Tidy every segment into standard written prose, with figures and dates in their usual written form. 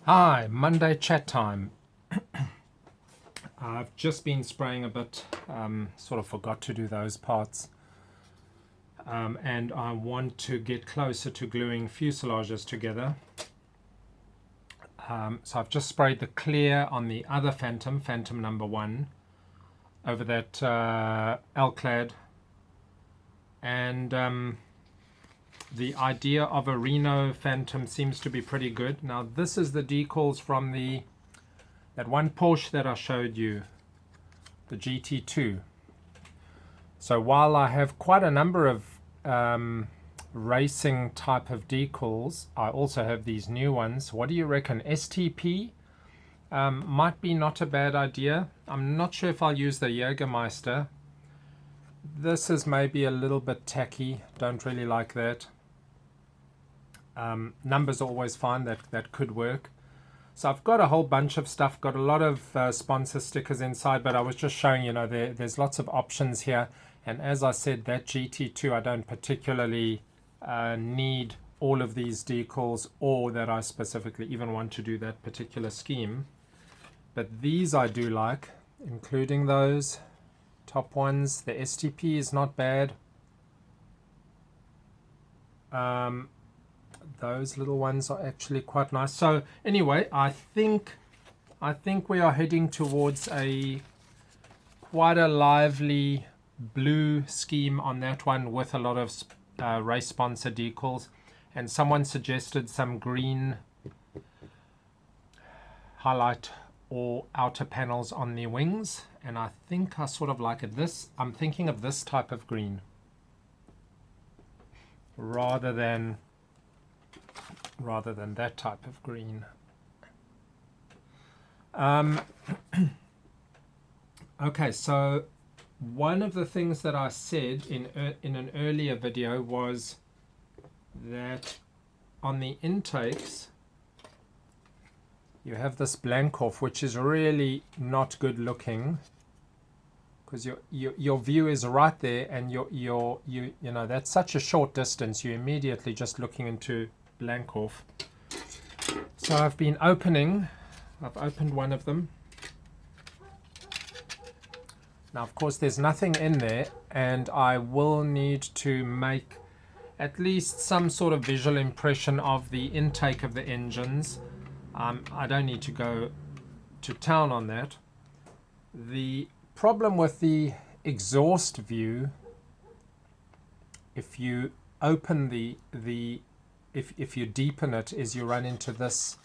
Hi, Monday chat time. I've just been spraying a bit, sort of forgot to do those parts. And I want to get closer to gluing fuselages together. So I've just sprayed the clear on the other Phantom number 1, over that L-clad. And the idea of a Reno Phantom seems to be pretty good. Now this is the decals from that one Porsche that I showed you, the GT2. So while I have quite a number of racing type of decals, I also have these new ones. What do you reckon? STP might be not a bad idea. I'm not sure if I'll use the Jägermeister. This is maybe a little bit tacky, don't really like that. Numbers are always fine, that could work. So I've got a whole bunch of stuff, got a lot of sponsor stickers inside, but I was just showing, you know, there's lots of options here. And as I said, that GT2, I don't particularly need all of these decals, or that I specifically even want to do that particular scheme. But these I do like, including those top ones. The STP is not bad. Those little ones are actually quite nice. So anyway, I think we are heading towards quite a lively blue scheme on that one, with a lot of race sponsor decals. And someone suggested some green highlight or outer panels on the wings, and I think I sort of like it. I'm thinking of this type of green rather than that type of green. Okay, so one of the things that I said in an earlier video was that on the intakes you have this blank off, which is really not good looking, because your view is right there, and you know, that's such a short distance, you're immediately just looking into blank off. So I've opened one of them. Now of course there's nothing in there, and I will need to make at least some sort of visual impression of the intake of the engines. I don't need to go to town on that. The problem with the exhaust view, if you open if you deepen it, is you run into this.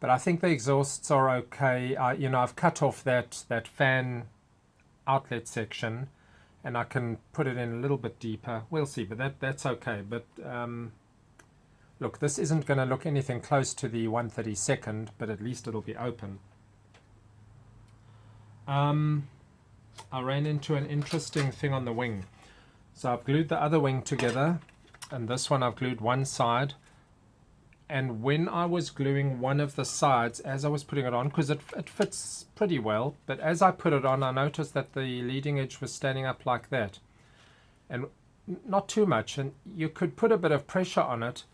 But I think the exhausts are okay. You know, I've cut off that fan outlet section, and I can put it in a little bit deeper. We'll see, but that's okay. But look, this isn't going to look anything close to the 1/32, but at least it'll be open. I ran into an interesting thing on the wing. So I've glued the other wing together, and this one I've glued one side. And when I was gluing one of the sides, as I was putting it on, because it fits pretty well, but as I put it on, I noticed that the leading edge was standing up like that. And not too much, and you could put a bit of pressure on it,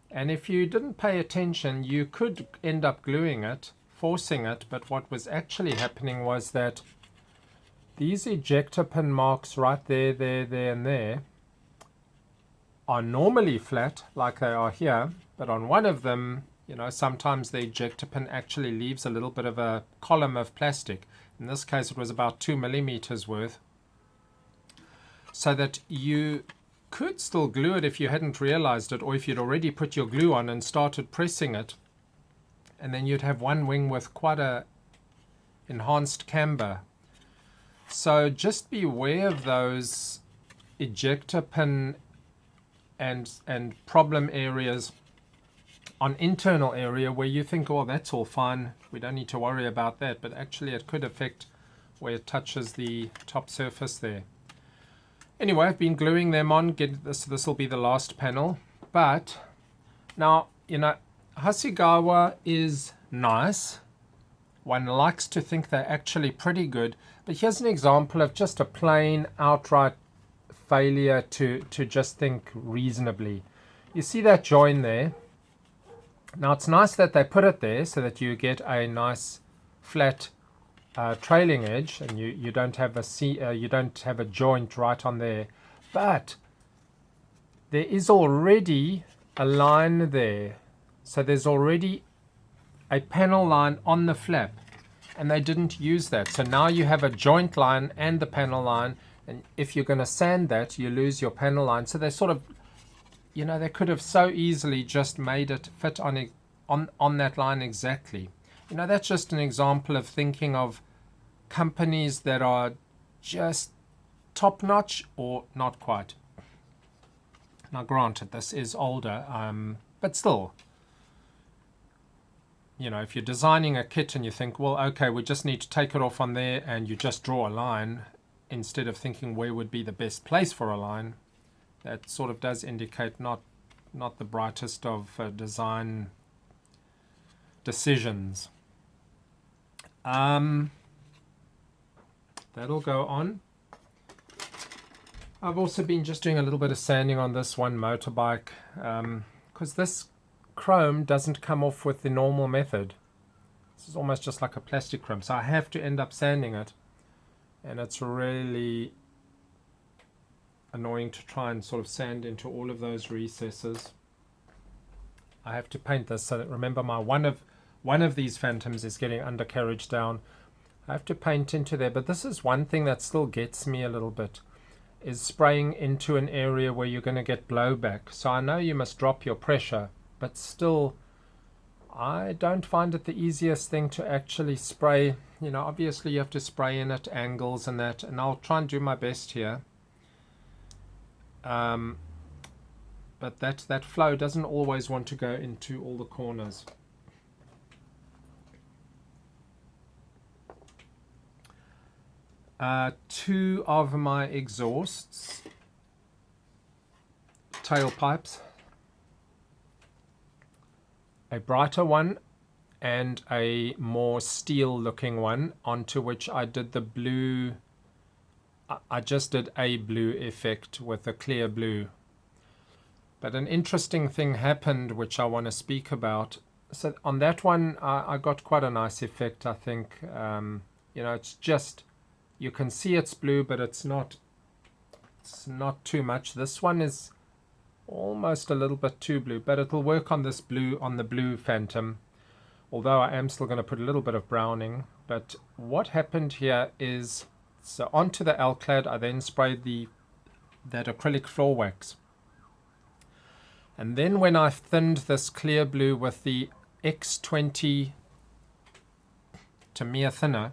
and if you didn't pay attention, you could end up gluing it, forcing it. But what was actually happening was that these ejector pin marks right there, and there are normally flat, like they are here, but on one of them, you know, sometimes the ejector pin actually leaves a little bit of a column of plastic. In this case, it was about 2 millimeters worth. So that you could still glue it if you hadn't realized it, or if you'd already put your glue on and started pressing it, and then you'd have one wing with quite a enhanced camber. So just beware of those ejector pin and problem areas on internal area where you think, oh, that's all fine, we don't need to worry about that, but actually it could affect where it touches the top surface there. Anyway, I've been gluing them on. This will be the last panel. But now, you know, Hasegawa is nice. One likes to think they're actually pretty good, but here's an example of just a plain outright failure to just think reasonably. You see that join there? Now it's nice that they put it there so that you get a nice flat trailing edge, and you don't have a joint right on there, but there is already a line there, so there's already a panel line on the flap, and they didn't use that. So now you have a joint line and the panel line, and if you're going to sand that, you lose your panel line. So they sort of, they could have so easily just made it fit on that line exactly. That's just an example of thinking of companies that are just top notch or not quite. Now granted, this is older, but still, if you're designing a kit and you think, well, okay, we just need to take it off on there, and you just draw a line instead of thinking where would be the best place for a line, that sort of does indicate not the brightest of design decisions. That'll go on. I've also been just doing a little bit of sanding on this one motorbike, because this chrome doesn't come off with the normal method. This is almost just like a plastic chrome, so I have to end up sanding it, and it's really annoying to try and sort of sand into all of those recesses. I have to paint this so that, remember, my one of these phantoms is getting undercarriage down. I have to paint into there, but this is one thing that still gets me a little bit, is spraying into an area where you're going to get blowback. So I know you must drop your pressure, but still, I don't find it the easiest thing to actually spray. Obviously you have to spray in at angles and that, and I'll try and do my best here. But that flow doesn't always want to go into all the corners. Two of my exhausts, tailpipes, a brighter one and a more steel looking one, onto which I did the blue. I just did a blue effect with a clear blue. But an interesting thing happened which I want to speak about. So on that one I got quite a nice effect, I think. It's just, you can see it's blue, but it's not too much. This one is almost a little bit too blue, but it'll work on this blue, on the blue Phantom, although I am still going to put a little bit of browning. But what happened here is, so onto the L-clad I then sprayed that acrylic floor wax, and then when I thinned this clear blue with the X20 Tamiya thinner,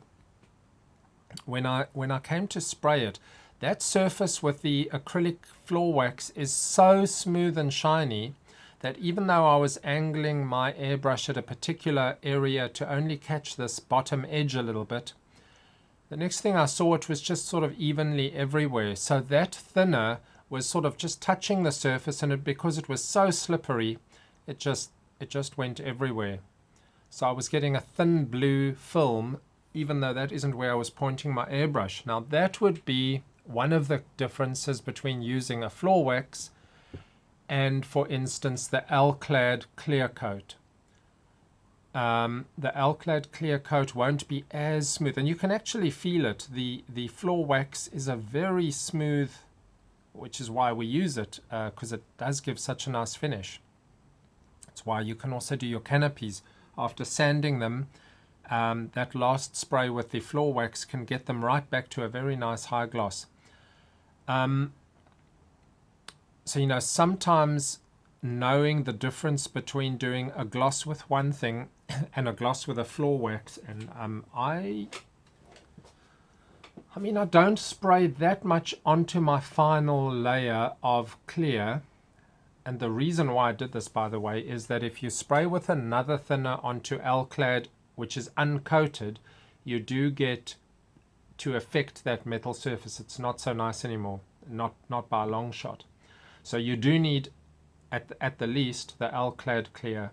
when I came to spray it, that surface with the acrylic floor wax is so smooth and shiny that even though I was angling my airbrush at a particular area to only catch this bottom edge a little bit, the next thing I saw, it was just sort of evenly everywhere. So that thinner was sort of just touching the surface, and because it was so slippery, it just went everywhere. So I was getting a thin blue film, even though that isn't where I was pointing my airbrush. Now that would be one of the differences between using a floor wax and, for instance, the L-clad clear coat. The L-clad clear coat won't be as smooth, and you can actually feel it. The floor wax is a very smooth, which is why we use it, because it does give such a nice finish. That's why you can also do your canopies after sanding them. That last spray with the floor wax can get them right back to a very nice high gloss. So sometimes knowing the difference between doing a gloss with one thing and a gloss with a floor wax, and I don't spray that much onto my final layer of clear. And the reason why I did this, by the way, is that if you spray with another thinner onto L-clad, which is uncoated, you do get to affect that metal surface. It's not so nice anymore, not by a long shot. So you do need, at the least, the L-clad clear.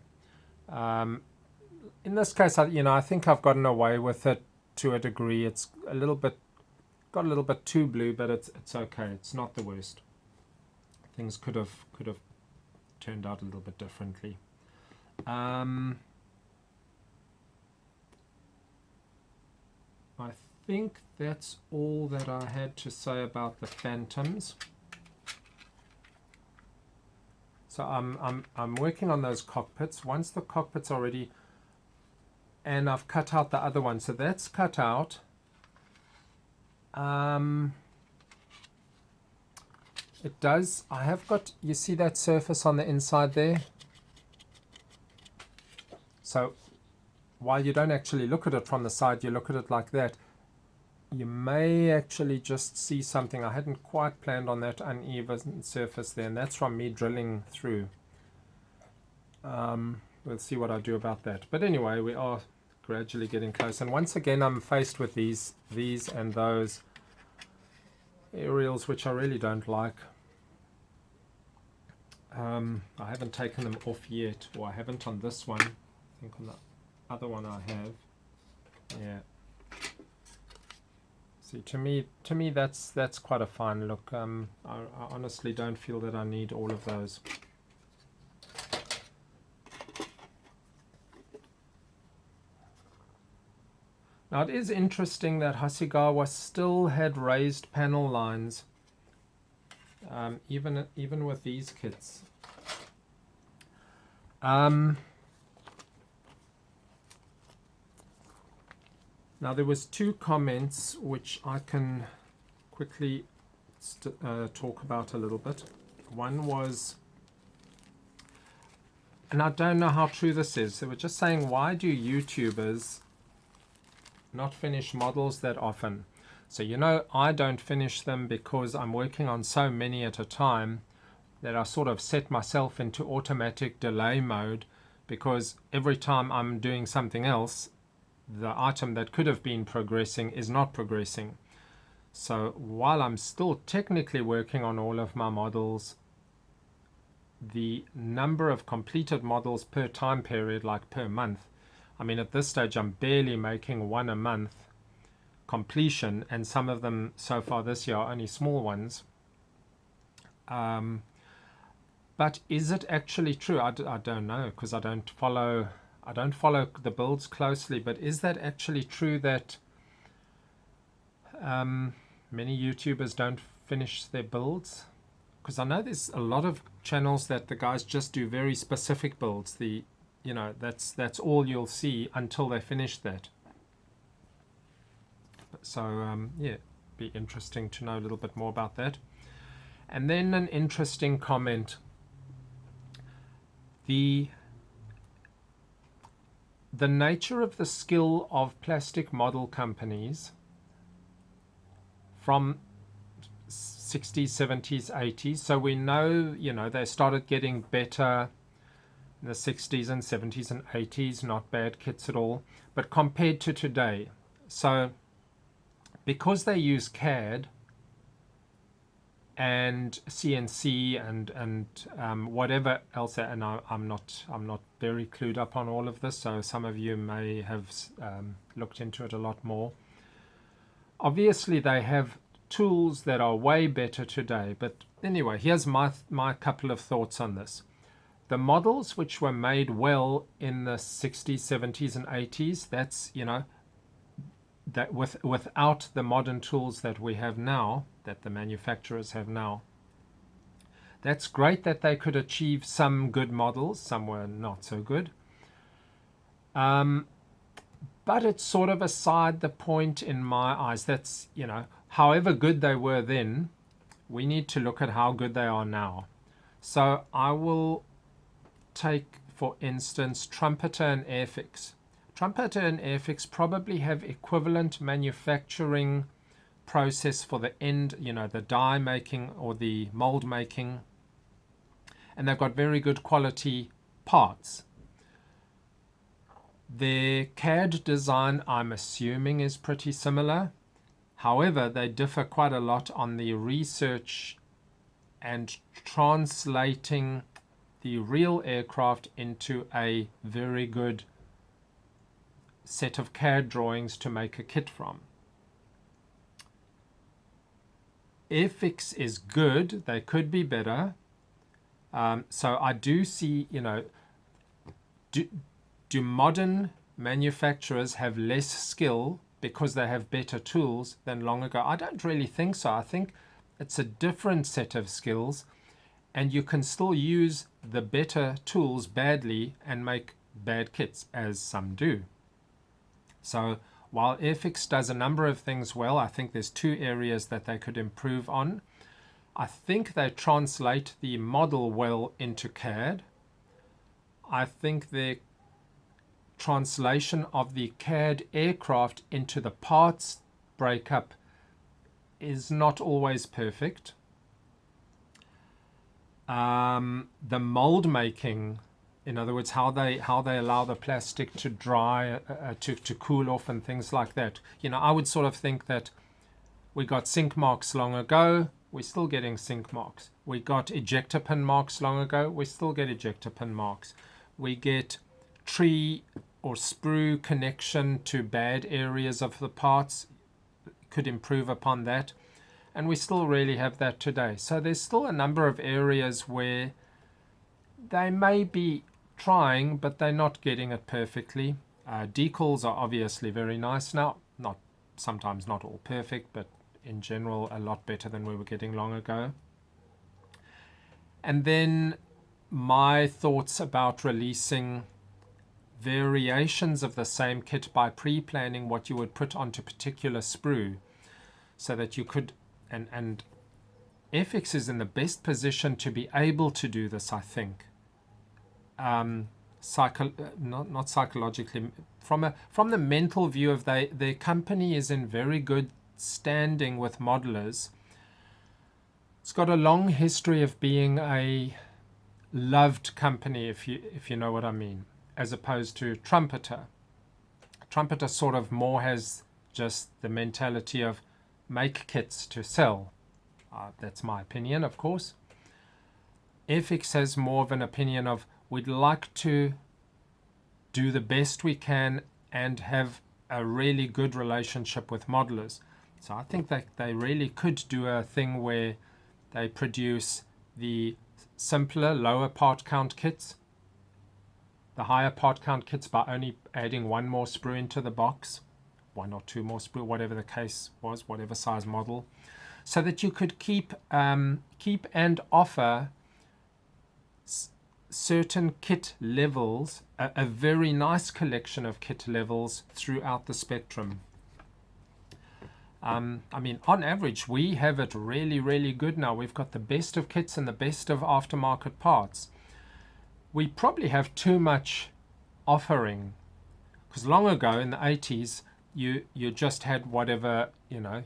In this case, I think I've gotten away with it to a degree. It's got a little bit too blue, but it's okay. It's not the worst. Things could have turned out a little bit differently. I think that's all that I had to say about the Phantoms. So I'm working on those cockpits. Once the cockpits are ready, and I've cut out the other one, so that's cut out. It does. I have got, you see that surface on the inside there? So while you don't actually look at it from the side, you look at it like that, you may actually just see something. I hadn't quite planned on that uneven surface there, and that's from me drilling through. We'll see what I do about that. But anyway, we are gradually getting close. And once again, I'm faced with these and those aerials, which I really don't like. I haven't taken them off yet, or I haven't on this one. I think on the other one I have. Yeah. See, to me that's quite a fine look. I honestly don't feel that I need all of those. Now it is interesting that Hasegawa still had raised panel lines, even with these kits. Now there was two comments which I can quickly talk about a little bit. One was, and I don't know how true this is, they were just saying, why do YouTubers not finish models that often? So, you know, I don't finish them because I'm working on so many at a time that I sort of set myself into automatic delay mode, because every time I'm doing something else, the item that could have been progressing is not progressing. So while I'm still technically working on all of my models, the number of completed models per time period, like per month, I mean, at this stage I'm barely making one a month completion, and some of them so far this year are only small ones. But is it actually true? I don't know, because I don't follow the builds closely, but is that actually true that many YouTubers don't finish their builds? Because I know there's a lot of channels that the guys just do very specific builds. That's all you'll see until they finish that. So yeah, be interesting to know a little bit more about that. And then an interesting comment. The nature of the skill of plastic model companies from 60s, 70s, 80s. So we know, they started getting better in the 60s and 70s and 80s, not bad kits at all. But compared to today, so because they use CAD and CNC and whatever else, and I'm not very clued up on all of this, so some of you may have looked into it a lot more. Obviously they have tools that are way better today, but anyway, here's my couple of thoughts on this. The models which were made well in the 60s, 70s and 80s, that's, that without the modern tools that we have now, that the manufacturers have now, that's great that they could achieve some good models, some were not so good. But it's sort of aside the point in my eyes. That's, however good they were then, we need to look at how good they are now. So I will take, for instance, Trumpeter and AIX. Trumpeter and AIX probably have equivalent manufacturing process for the end, the die making or the mold making, and they've got very good quality parts. Their CAD design, I'm assuming, is pretty similar. However, they differ quite a lot on the research and translating the real aircraft into a very good set of CAD drawings to make a kit from. AIX is good, they could be better. So I do see, do modern manufacturers have less skill because they have better tools than long ago? I don't really think so. I think it's a different set of skills, and you can still use the better tools badly and make bad kits, as some do. So while AIX does a number of things well, I think there's two areas that they could improve on. I think they translate the model well into CAD. I think their translation of the CAD aircraft into the parts breakup is not always perfect. The mold making, in other words, how they allow the plastic to dry, to cool off and things like that. You know, I would sort of think that we got sink marks long ago, we're still getting sink marks. We got ejector pin marks long ago, we still get ejector pin marks. We get tree or sprue connection to bad areas of the parts, could improve upon that. And we still really have that today. So there's still a number of areas where they may be trying, but they're not getting it perfectly. Decals are obviously very nice now. Sometimes not all perfect, but in general a lot better than we were getting long ago. And then my thoughts about releasing variations of the same kit by pre-planning what you would put onto particular sprue, so that you could, and AIX is in the best position to be able to do this, I think. Not psychologically, from the mental view of their company is in very good standing with modelers. It's got a long history of being a loved company, if you know what I mean, as opposed to Trumpeter. Trumpeter sort of more has just the mentality of make kits to sell. That's my opinion, of course. AIX has more of an opinion of we'd like to do the best we can and have a really good relationship with modelers. So I think that they really could do a thing where they produce the simpler, lower part count kits, the higher part count kits by only adding one more sprue into the box, one or two more sprue, whatever the case was, whatever size model, so that you could keep and offer certain kit levels, a very nice collection of kit levels throughout the spectrum. I mean, on average, we have it really, really good now. We've got the best of kits and the best of aftermarket parts. We probably have too much offering, because long ago in the 80s, you just had whatever, you know,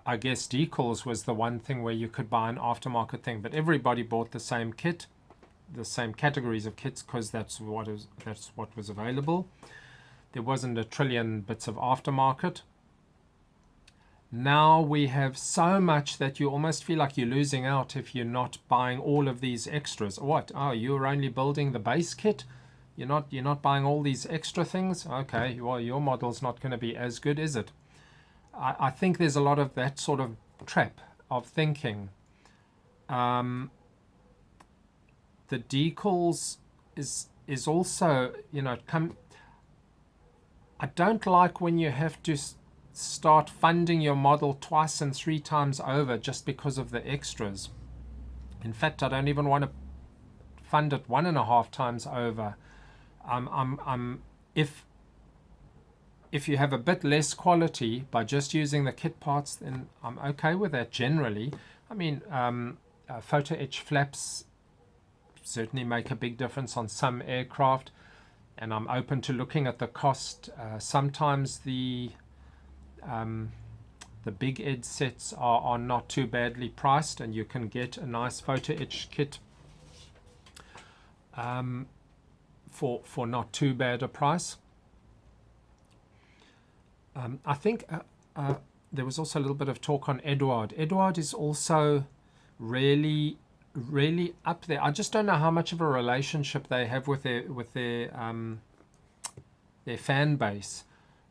I guess decals was the one thing where you could buy an aftermarket thing, but everybody bought the same kit, the same categories of kits, because that's what was available. There wasn't a trillion bits of aftermarket. Now we have so much that you almost feel like you're losing out if you're not buying all of these extras. What? Oh, you're only building the base kit? You're not buying all these extra things? Okay, well, your model's not going to be as good, is it? I think there's a lot of that sort of trap of thinking. The decals is also, you know, I don't like when you have to start funding your model twice and three times over just because of the extras. In fact, I don't even want to fund it 1.5 times over. If you have a bit less quality by just using the kit parts, then I'm okay with that generally. I mean, photo etch flaps certainly make a big difference on some aircraft, and I'm open to looking at the cost. Sometimes the big ed sets are not too badly priced, and you can get a nice photo etch kit for not too bad a price. I think there was also a little bit of talk on Eduard. Eduard is also really, really up there. I just don't know how much of a relationship they have with their fan base.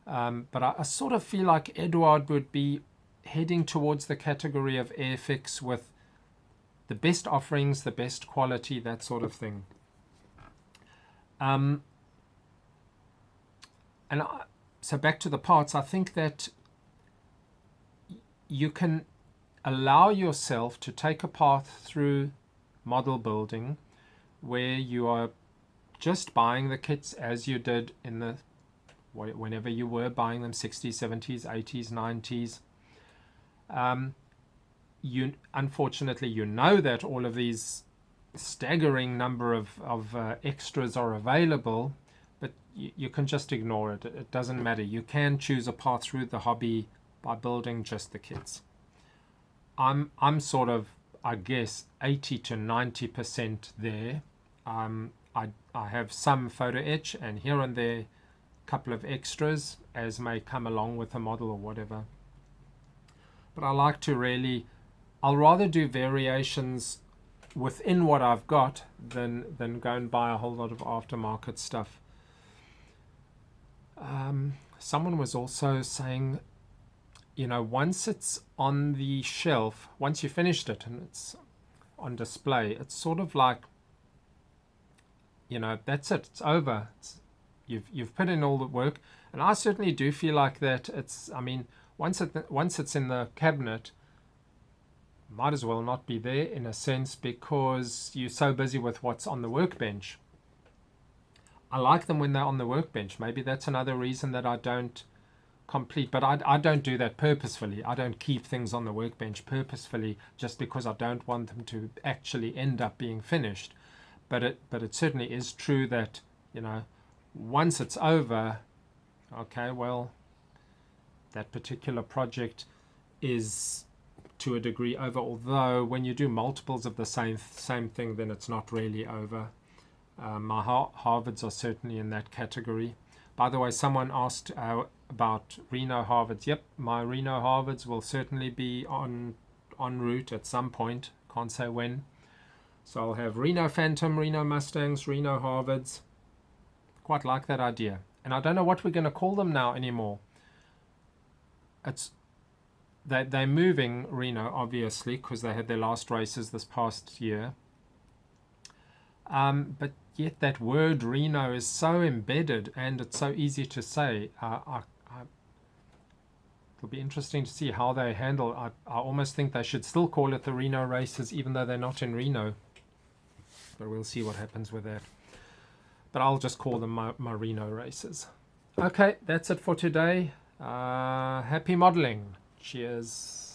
But I sort of feel like Eduard would be heading towards the category of AIX with the best offerings, the best quality, that sort of thing. And so back to the parts, I think that you can allow yourself to take a path through model building where you are just buying the kits as you did in the whenever you were buying them, 60s, 70s, 80s, 90s. You unfortunately, you know that all of these staggering number of extras are available, but you can just ignore it. It doesn't matter. You can choose a path through the hobby by building just the kits. I'm sort of, I guess, 80 to 90% there. I have some photo etch and here and there a couple of extras as may come along with a model or whatever. But I like to I'll rather do variations within what I've got than go and buy a whole lot of aftermarket stuff. Someone was also saying, once it's on the shelf, once you finished it and it's on display, it's sort of like, that's it, it's over. You've put in all the work, and I certainly do feel like that. Once it's in the cabinet, might as well not be there in a sense because you're so busy with what's on the workbench. I like them when they're on the workbench. Maybe that's another reason that I don't complete, but I don't do that purposefully. I don't keep things on the workbench purposefully just because I don't want them to actually end up being finished. But it certainly is true that, once it's over, okay, well, that particular project is to a degree over, although when you do multiples of the same thing, then it's not really over. My Harvards are certainly in that category. By the way, someone asked about Reno Harvards. Yep, my Reno Harvards will certainly be en route at some point. Can't say when. So I'll have Reno Phantom, Reno Mustangs, Reno Harvards. Quite like that idea. And I don't know what we're going to call them now anymore. They're moving Reno, obviously, because they had their last races this past year. But yet that word Reno is so embedded and it's so easy to say. It'll be interesting to see how they handle. I almost think they should still call it the Reno races, even though they're not in Reno. But we'll see what happens with that. But I'll just call them my Reno races. Okay, that's it for today. Happy modeling. Cheers.